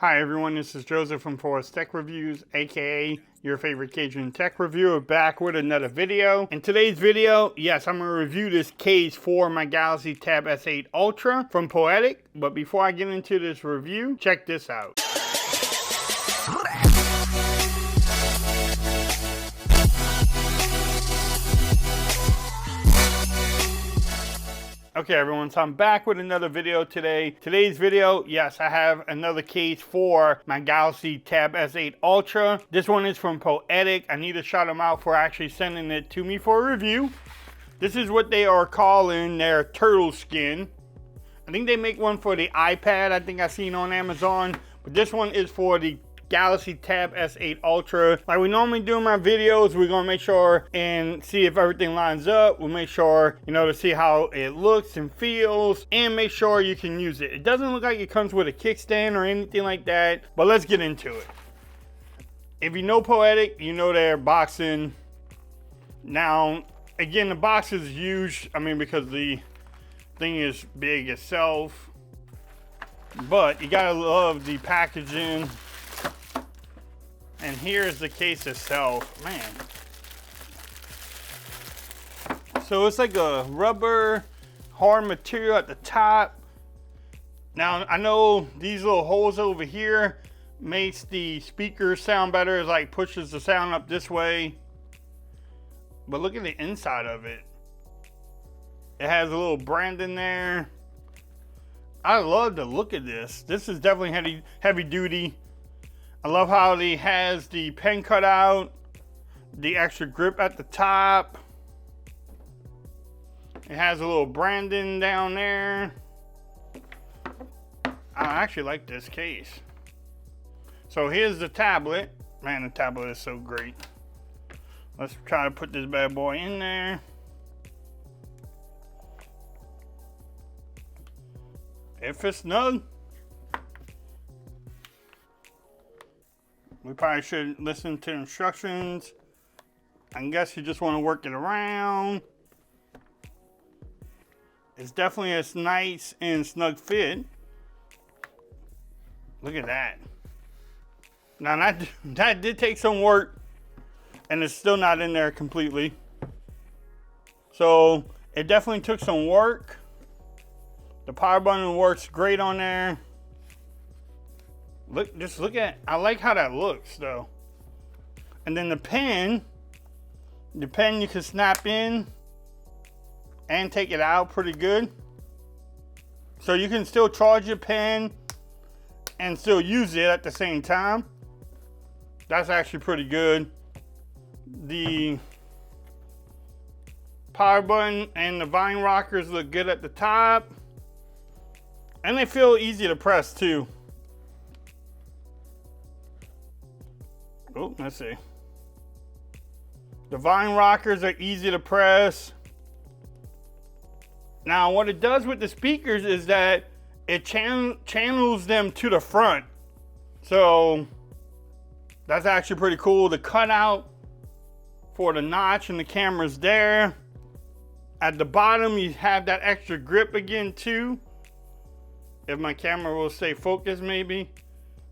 Hi everyone, this is Joseph from Forest Tech Reviews, aka your favorite Cajun tech reviewer, back with another video. In today's video, yes, I'm going to review this case for my Galaxy Tab S8 Ultra from Poetic. But before I get into this review, check this out. Okay everyone, so I'm back with another video today. Today's video, yes, I have another case for my Galaxy Tab S8 Ultra. This one is from Poetic. I need to shout them out for actually sending it to me for a review. This is what they are calling their turtle skin. I think they make one for the iPad, I think I've seen on Amazon. But this one is for the Galaxy Tab S8 Ultra. Like we normally do in my videos, we're gonna make sure and see if everything lines up. We'll make sure, to see how it looks and feels, and make sure you can use it. It doesn't look like it comes with a kickstand or anything like that, but let's get into it. If you know Poetic, you know their boxing. Now, again, the box is huge. I mean, because the thing is big itself, but you gotta love the packaging. And here's the case itself, man. So it's like a rubber, hard material at the top. Now I know these little holes over here makes the speaker sound better. It like pushes the sound up this way. But look at the inside of it. It has a little brand in there. I love the look of this. This is definitely heavy duty. I love how it has the pen cutout, the extra grip at the top. It has a little branding down there. I actually like this case. So here's the tablet. Man, the tablet is so great. Let's try to put this bad boy in there. It fits snug. We probably should listen to instructions. I guess you just want to work it around. It's definitely a nice and snug fit. Look at that. Now that did take some work, and it's still not in there completely. So it definitely took some work. The power button works great on there. Just look at, I like how that looks though. And then the pen you can snap in and take it out pretty good. So you can still charge your pen and still use it at the same time. That's actually pretty good. The power button and the vine rockers look good at the top. And they feel easy to press too. Oh, let's see. The vine rockers are easy to press. Now, what it does with the speakers is that it channels them to the front. So that's actually pretty cool. The cutout for the notch and the camera's there. At the bottom, you have that extra grip again too. If my camera will stay focused, maybe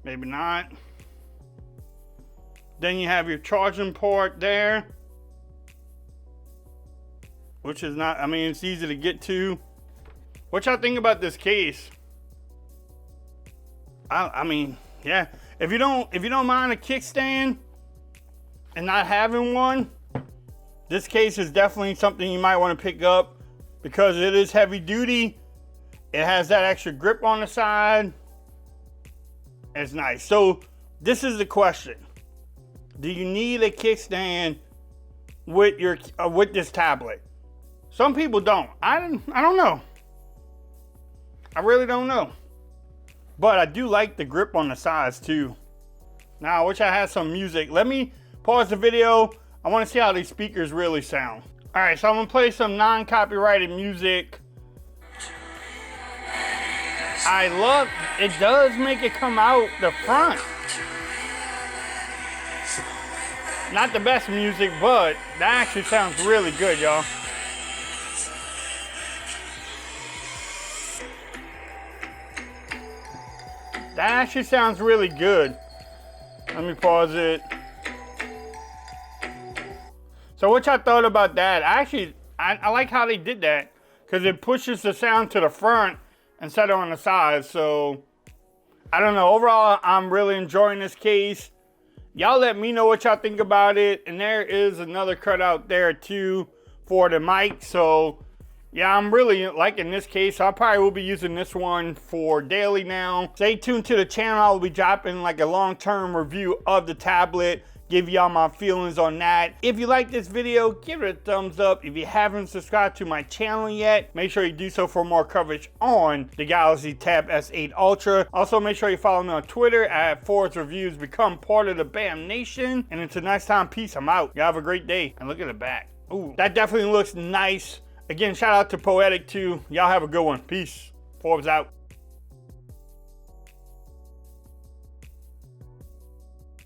not. Then you have your charging port there, which is not, I mean, it's easy to get to. What y'all think about this case? I mean, yeah. If you don't mind a kickstand and not having one, this case is definitely something you might want to pick up because it is heavy duty. It has that extra grip on the side. It's nice. So this is the question. Do you need a kickstand with your with this tablet? Some people don't. I don't know. I really don't know. But I do like the grip on the sides too. Now I wish I had some music. Let me pause the video. I want to see how these speakers really sound. All right, so I'm gonna play some non-copyrighted music. I love it. Does make it come out the front. Not the best music, but that actually sounds really good, y'all. That actually sounds really good. Let me pause it. So what y'all thought about that? I like how they did that because it pushes the sound to the front instead of on the side. So I don't know. Overall, I'm really enjoying this case. Y'all let me know what y'all think about it. And there is another cutout there too for the mic. So yeah, I'm really liking this case. I probably will be using this one for daily now. Stay tuned to the channel. I'll be dropping like a long-term review of the tablet. Give y'all my feelings on that. If you like this video, give it a thumbs up. If you haven't subscribed to my channel yet, make sure you do so for more coverage on the Galaxy Tab S8 Ultra. Also, make sure you follow me on Twitter at Forrest Reviews. Become part of the BAM Nation. And until next time, peace. I'm out. Y'all have a great day. And look at the back. Ooh, that definitely looks nice. Again, shout out to Poetic too. Y'all have a good one. Peace. Forbes out.